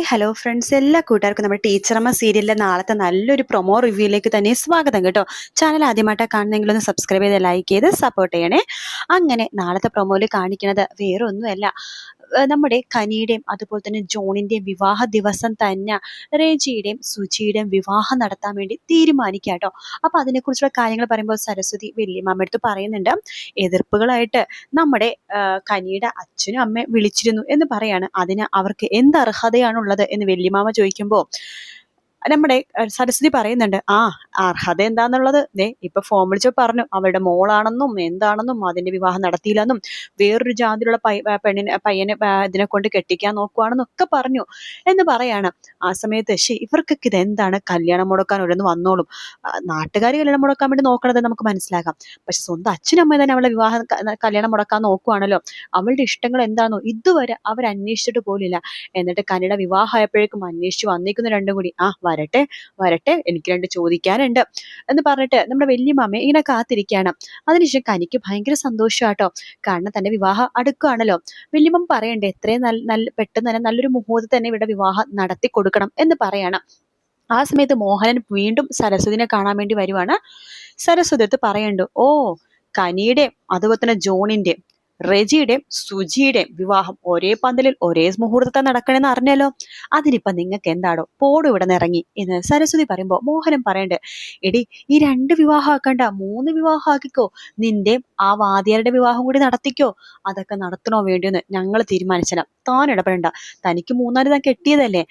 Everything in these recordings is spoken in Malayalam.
ഹലോ ഫ്രണ്ട്സ്, എല്ലാ കൂട്ടുകാർക്കും നമ്മുടെ ടീച്ചറമ്മ സീരിയലിലെ നാളത്തെ നല്ലൊരു പ്രൊമോ റിവ്യൂയിലേക്ക് തന്നെ സ്വാഗതം കേട്ടോ. ചാനൽ ആദ്യമായിട്ടാണ് കാണുന്നെങ്കിൽ ഒന്ന് സബ്സ്ക്രൈബ് ചെയ്ത് ലൈക്ക് ചെയ്ത് സപ്പോർട്ട് ചെയ്യണേ. അങ്ങനെ നാളത്തെ പ്രൊമോയിൽ കാണിക്കുന്നത് വേറെ ഒന്നുമല്ല, നമ്മുടെ കനിയുടെയും അതുപോലെ തന്നെ ജോണിൻ്റെയും വിവാഹ ദിവസം തന്നെ റേജിയുടെയും സുജിയുടെയും വിവാഹം നടത്താൻ വേണ്ടി തീരുമാനിക്കുക കേട്ടോ. അപ്പോൾ അതിനെക്കുറിച്ചുള്ള കാര്യങ്ങൾ പറയുമ്പോൾ സരസ്വതി വല്യമ്മ അടുത്ത് പറയുന്നുണ്ട്, എതിർപ്പുകളായിട്ട് നമ്മുടെ കനിയുടെ അച്ഛനും അമ്മയും വിളിച്ചിരുന്നു എന്ന് പറയാണ്. അതിന് അവർക്ക് എന്ത് അർഹതയാണുള്ളത് എന്ന് വല്യമാമ ചോദിക്കുമ്പോൾ നമ്മുടെ സരസ്വതി പറയുന്നുണ്ട്, അർഹത എന്താന്നുള്ളത് ഇപ്പൊ ഫോം വിളിച്ച് പറഞ്ഞു, അവരുടെ മോളാണെന്നും എന്താണെന്നും അതിന്റെ വിവാഹം നടത്തിയില്ലെന്നും വേറൊരു ജാതിയിലുള്ള പയ്യനെ ഇതിനെ കൊണ്ട് കെട്ടിക്കാൻ നോക്കുവാണെന്നും ഒക്കെ പറഞ്ഞു എന്ന് പറയാണ്. ആ സമയത്ത് ഇവർക്കൊക്കെ ഇതെന്താണ്, കല്യാണം മുടക്കാൻ ഓരോന്ന് വന്നോളും, നാട്ടുകാർ കല്യാണം മുടക്കാൻ വേണ്ടി നോക്കണത് നമുക്ക് മനസ്സിലാക്കാം. പക്ഷെ സ്വന്തം അച്ഛനമ്മ തന്നെ അവളെ കല്യാണം മുടക്കാൻ നോക്കുവാണല്ലോ. അവളുടെ ഇഷ്ടങ്ങൾ എന്താണോ ഇതുവരെ അവർ അന്വേഷിച്ചിട്ട് പോലില്ല. എന്നിട്ട് കനിയുടെ വിവാഹമായപ്പോഴേക്കും അന്വേഷിച്ചു വന്നിരിക്കുന്ന രണ്ടും കൂടി വരട്ടെ വരട്ടെ, എനിക്ക് രണ്ട് ചോദിക്കാനുണ്ട് എന്ന് പറഞ്ഞിട്ട് നമ്മുടെ വല്യമ്മ ഇങ്ങനെ കാത്തിരിക്കുകയാണ്. അതിനുശേഷം കനിക്ക് ഭയങ്കര സന്തോഷമാട്ടോ, കാരണം തന്റെ വിവാഹം അടുക്കുകയാണല്ലോ. വല്യമ്മ പറയണ്ടേ എത്രയും നല്ല പെട്ടെന്ന് തന്നെ നല്ലൊരു മുഹൂർത്തം തന്നെ ഇവിടെ വിവാഹം നടത്തി കൊടുക്കണം എന്ന് പറയണം. ആ സമയത്ത് മോഹനൻ വീണ്ടും സരസ്വതിനെ കാണാൻ വേണ്ടി വരുവാണ്. സരസ്വതി അടുത്ത് പറയുന്നുണ്ട്, കനിയുടെ അതുപോലെ തന്നെ ജോണിന്റെ റെജിയുടെയും സുജിയുടെയും വിവാഹം ഒരേ പന്തലിൽ ഒരേ മുഹൂർത്തത്തിൽ നടക്കണമെന്ന് അറിഞ്ഞല്ലോ. അതിനിപ്പോ നിങ്ങൾക്ക് എന്താടോ, പോടും ഇവിടെ നിന്ന് ഇറങ്ങി എന്ന് സരസ്വതി പറയുമ്പോ മോഹനം പറയണ്ട്, എടി ഈ 2 വിവാഹം ആക്കണ്ട, 3 വിവാഹം ആക്കിക്കോ, നിന്റെ ആ വാദ്യാരുടെ വിവാഹം കൂടി നടത്തിക്കോ. അതൊക്കെ നടത്തണോ വേണ്ടിയെന്ന് ഞങ്ങൾ തീരുമാനിച്ചണം, താൻ ഇടപെടണ്ട. തനിക്ക് 3-4 താൻ കെട്ടിയതല്ലേ,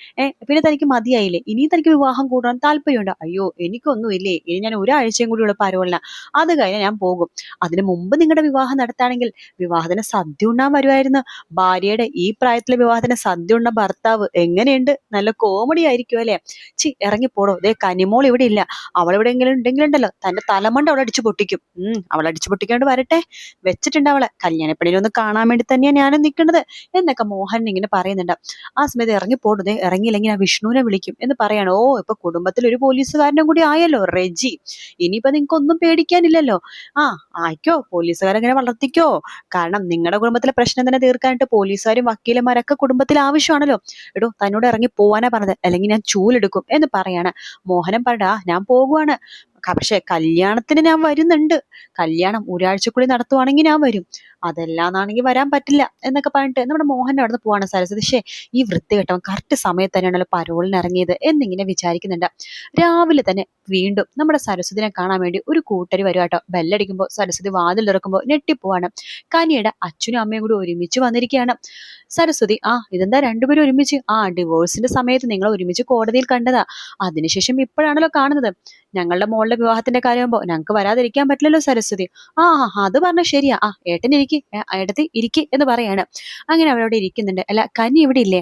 പിന്നെ തനിക്ക് മതിയായില്ലേ, ഇനിയും തനിക്ക് വിവാഹം കൂടാൻ താല്പര്യമുണ്ടോ? അയ്യോ എനിക്കൊന്നുമില്ലേ, ഇനി ഞാൻ ഒരാഴ്ചയും കൂടി ഉള്ള പരവല്ല, അത് കഴിഞ്ഞ് ഞാൻ പോകും. അതിനു മുമ്പ് നിങ്ങളുടെ വിവാഹം നടത്താണെങ്കിൽ വിവാഹത്തിന് സദ്യ ഉണ്ണാൻ വരുമായിരുന്നു. ഭാര്യയുടെ ഈ പ്രായത്തിലെ വിവാഹത്തിന് സദ്യ ഉണ്ണ ഭർത്താവ് എങ്ങനെയുണ്ട്, നല്ല കോമഡി ആയിരിക്കും അല്ലെ. ഇറങ്ങിപ്പോടോ, കനിമോൾ ഇവിടെ ഇല്ല, അവളിവിടെ ഉണ്ടെങ്കിലുണ്ടല്ലോ തന്റെ തലമണ്ട അവൾ അടിച്ചു പൊട്ടിക്കും. അവൾ അടിച്ചു പൊട്ടിക്കാണ്ട് വരട്ടെ, വെച്ചിട്ടുണ്ട് അവളെ, കല്യാണപ്പണിയിലൊന്ന് കാണാൻ വേണ്ടി തന്നെയാണ് ഞാനും നിൽക്കുന്നത് എന്നൊക്കെ മോഹൻ ഇങ്ങനെ പറയുന്നുണ്ട്. ആ സമയത്ത് ഇറങ്ങിപ്പോടുന്നത്, ഇറങ്ങിയില്ലെങ്കിൽ ഞാൻ വിഷ്ണുവിനെ വിളിക്കും എന്ന് പറയാണ്. ഇപ്പൊ കുടുംബത്തിൽ ഒരു പോലീസുകാരനും കൂടി ആയല്ലോ റെജി, ഇനിയിപ്പൊ നിങ്ങൾക്ക് ഒന്നും പേടിക്കാനില്ലല്ലോ. ആയിക്കോ, പോലീസുകാരെങ്ങനെ വളർത്തിക്കോ, കാരണം നിങ്ങളുടെ കുടുംബത്തിലെ പ്രശ്നം തന്നെ തീർക്കാനായിട്ട് പോലീസുകാരും വക്കീലന്മാരൊക്കെ കുടുംബത്തിൽ ആവശ്യമാണല്ലോ. എടോ തന്നോട് ഇറങ്ങി പോവാനാ പറഞ്ഞത്, അല്ലെങ്കിൽ ഞാൻ ചൂലെടുക്കും എന്ന് പറയാണ്. മോഹനം പറടാ, ഞാൻ പോകുവാണ്, പക്ഷെ കല്യാണത്തിന് ഞാൻ വരുന്നുണ്ട്, കല്യാണം ഒരാഴ്ചക്കുള്ളിൽ നടത്തുവാണെങ്കിൽ ഞാൻ വരും, അതെല്ലാന്നാണെങ്കിൽ വരാൻ പറ്റില്ല എന്നൊക്കെ പറഞ്ഞിട്ട് നമ്മുടെ മോഹൻ അവിടെ നിന്ന് പോവാണ്. സരസ്വതി ഈ വൃത്തികെട്ടവൻ കറക്റ്റ് സമയത്ത് തന്നെയാണല്ലോ പരോളിന് ഇറങ്ങിയത് എന്നിങ്ങനെ വിചാരിക്കുന്നുണ്ട്. രാവിലെ തന്നെ വീണ്ടും നമ്മുടെ സരസ്വതിനെ കാണാൻ വേണ്ടി ഒരു കൂട്ടര് വരും കേട്ടോ. ബെല്ലടിക്കുമ്പോൾ സരസ്വതി വാതിൽ തുറക്കുമ്പോൾ ഞെട്ടിപ്പോവാണ്. കനിയുടെ അച്ഛനും അമ്മയും കൂടി ഒരുമിച്ച് വന്നിരിക്കുകയാണ്. സരസ്വതി, ഇതെന്താ രണ്ടുപേരും ഒരുമിച്ച്? ഡിവോഴ്സിന്റെ സമയത്ത് നിങ്ങൾ ഒരുമിച്ച് കോടതിയിൽ കണ്ടതാ, അതിനുശേഷം ഇപ്പോഴാണല്ലോ കാണുന്നത്. ഞങ്ങളുടെ മോളുടെ വിവാഹത്തിന്റെ കാര്യമാകുമ്പോ ഞങ്ങൾക്ക് വരാതിരിക്കാൻ പറ്റില്ലല്ലോ സരസ്വതി. അത് പറഞ്ഞ ശരിയാ, ഏട്ടൻ ഇരിക്കി, ഏട്ടത്തി ഇരിക്കി എന്ന് പറയാണ്. അങ്ങനെ അവരവിടെ ഇരിക്കുന്നുണ്ട്. അല്ല കനി ഇവിടെ ഇല്ലേ?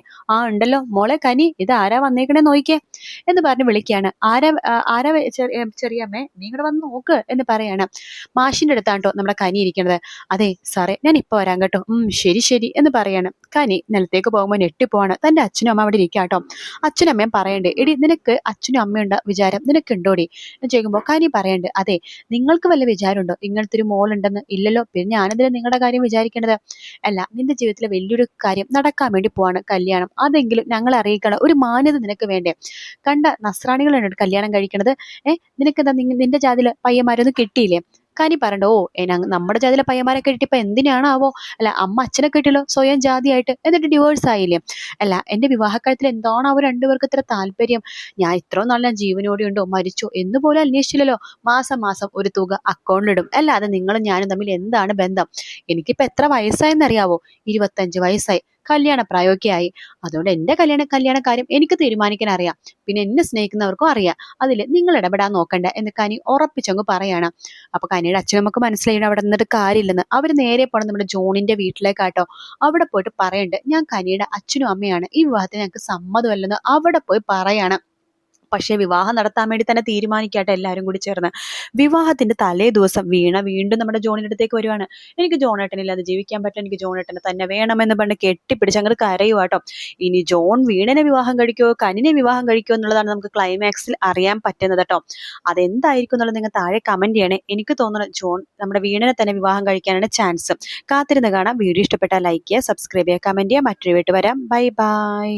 ഉണ്ടല്ലോ മോളെ കനി, ഇത് ആരാ വന്നേക്കണേ നോക്കിക്കേ എന്ന് പറഞ്ഞ് വിളിക്കുകയാണ്. ആരാ ചെറിയമ്മേ, നീ ഇങ്ങടെ വന്ന് നോക്ക് എന്ന് പറയാണ്. മാഷിന്റെ അടുത്താട്ടോ നമ്മുടെ കനി ഇരിക്കുന്നത്. അതെ സാറേ, ഞാൻ ഇപ്പൊ വരാം കേട്ടോ. ശരി ശരി എന്ന് പറയാണ്. കനി നിലത്തേക്ക് പോകുമ്പോൾ ഞെട്ടിപ്പോവാണ്. തന്റെ അച്ഛനും അമ്മ അവിടെ ഇരിക്കാട്ടോ. അച്ഛനും അമ്മയും പറയണ്ടേ, എടി നിനക്ക് അച്ഛനും അമ്മയുണ്ട് വിചാരം നിനക്കുണ്ടോടി എന്ന് ചോദിക്കുമ്പോൾ കനി പറയണ്ട്, അതെ നിങ്ങൾക്ക് വല്ല വിചാരമുണ്ടോ ഇങ്ങനത്തെ ഒരു മോളുണ്ടെന്ന്? ഇല്ലല്ലോ, പിന്നെ ഞാനെന്തിനാ നിങ്ങളുടെ കാര്യം വിചാരിക്കേണ്ടത്? അല്ല, നിന്റെ ജീവിതത്തിലെ വലിയൊരു കാര്യം നടക്കാൻ വേണ്ടി പോവാണ്, കല്യാണം, അതെങ്കിലും ഞങ്ങളെ അറിയിക്കണം, ഒരു മാന്യത നിനക്ക് വേണ്ടേ? കണ്ട നസ്രാണികളാണ് കല്യാണം കഴിക്കണത്. നിനക്കെന്താ നിന്റെ ജാതിയില് പയ്യന്മാരൊന്നും കിട്ടിയില്ലേ? കനി പറയണ്ടോ, നമ്മുടെ ജാതിയിലെ പയ്യന്മാരെ കെട്ടിയപ്പോ എന്തിനാണാവോ? അല്ല അമ്മ അച്ഛനെ കെട്ടിയല്ലോ സ്വയം ജാതിയായിട്ട്, എന്നിട്ട് ഡിവോഴ്സ് ആയില്ലേ? അല്ല എന്റെ വിവാഹക്കാര്യത്തിൽ എന്താണ് അവർ രണ്ടുപേർക്ക് ഇത്ര താല്പര്യം? ഞാൻ ഇത്രയും നാൾ ഞാൻ ജീവനോടെ ഉണ്ടോ മരിച്ചോ എന്ന് പോലും അന്വേഷിച്ചില്ലല്ലോ. മാസം മാസം ഒരു തുക അക്കൗണ്ടിലിടും, അല്ലാതെ നിങ്ങളും ഞാനും തമ്മിൽ എന്താണ് ബന്ധം? എനിക്കിപ്പോ എത്ര വയസ്സായെന്നറിയാവോ? 25 വയസ്സായി, കല്യാണ പ്രായമൊക്കെയായി. അതുകൊണ്ട് എന്റെ കല്യാണ കാര്യം എനിക്ക് തീരുമാനിക്കാൻ അറിയാം, പിന്നെ എന്നെ സ്നേഹിക്കുന്നവർക്കും അറിയാം, അതിൽ നിങ്ങൾ ഇടപെടാൻ നോക്കണ്ട എന്ന് കനി ഉറപ്പിച്ചങ്ങ് പറയാണ്. അപ്പൊ കനിയുടെ അച്ഛനും നമുക്ക് മനസ്സിലായി അവിടെ നിന്നിട്ട് കാര്യമില്ലെന്ന്. അവര് നേരെ പോണം നമ്മുടെ ജോണിന്റെ വീട്ടിലേക്കാട്ടോ. അവിടെ പോയിട്ട് പറയണ്ട്, ഞാൻ കനിയുടെ അച്ഛനും അമ്മയാണ്, ഈ വിവാഹത്തിന് ഞങ്ങൾക്ക് സമ്മതമല്ലെന്ന് അവിടെ പോയി പറയാണ്. പക്ഷെ വിവാഹം നടത്താൻ വേണ്ടി തന്നെ തീരുമാനിക്കാട്ടെ എല്ലാവരും കൂടി ചേർന്ന്. വിവാഹത്തിന്റെ തലേ ദിവസം വീണ വീണ്ടും നമ്മുടെ ജോണിന്റെ അടുത്തേക്ക് വരുവാണ്. എനിക്ക് ജോണേട്ടനില്ലാതെ ജീവിക്കാൻ പറ്റില്ല, എനിക്ക് ജോണേട്ടനെ തന്നെ വേണമെന്ന് പറഞ്ഞ് കെട്ടിപ്പിടിച്ച് അങ്ങോട്ട് കരയുവാട്ടോ. ഇനി ജോൺ വീണനെ വിവാഹം കഴിക്കുമോ കനിനെ വിവാഹം കഴിക്കുമോ എന്നുള്ളതാണ് നമുക്ക് ക്ലൈമാക്സിൽ അറിയാൻ പറ്റുന്നത് കേട്ടോ. അതെന്തായിരിക്കും എന്നുള്ളത് നിങ്ങൾ താഴെ കമന്റ് ചെയ്യണേ. എനിക്ക് തോന്നുന്നു ജോൺ നമ്മുടെ വീണനെ തന്നെ വിവാഹം കഴിക്കാനാണ് ചാൻസ്. കാത്തിരുന്ന് കാണാം. വീഡിയോ ഇഷ്ടപ്പെട്ടാൽ ലൈക്ക് ചെയ്യുക, സബ്സ്ക്രൈബ് ചെയ്യുക, കമന്റ് ചെയ്യുക. മറ്റൊരു വീട്ട് വരാം. Bye bye.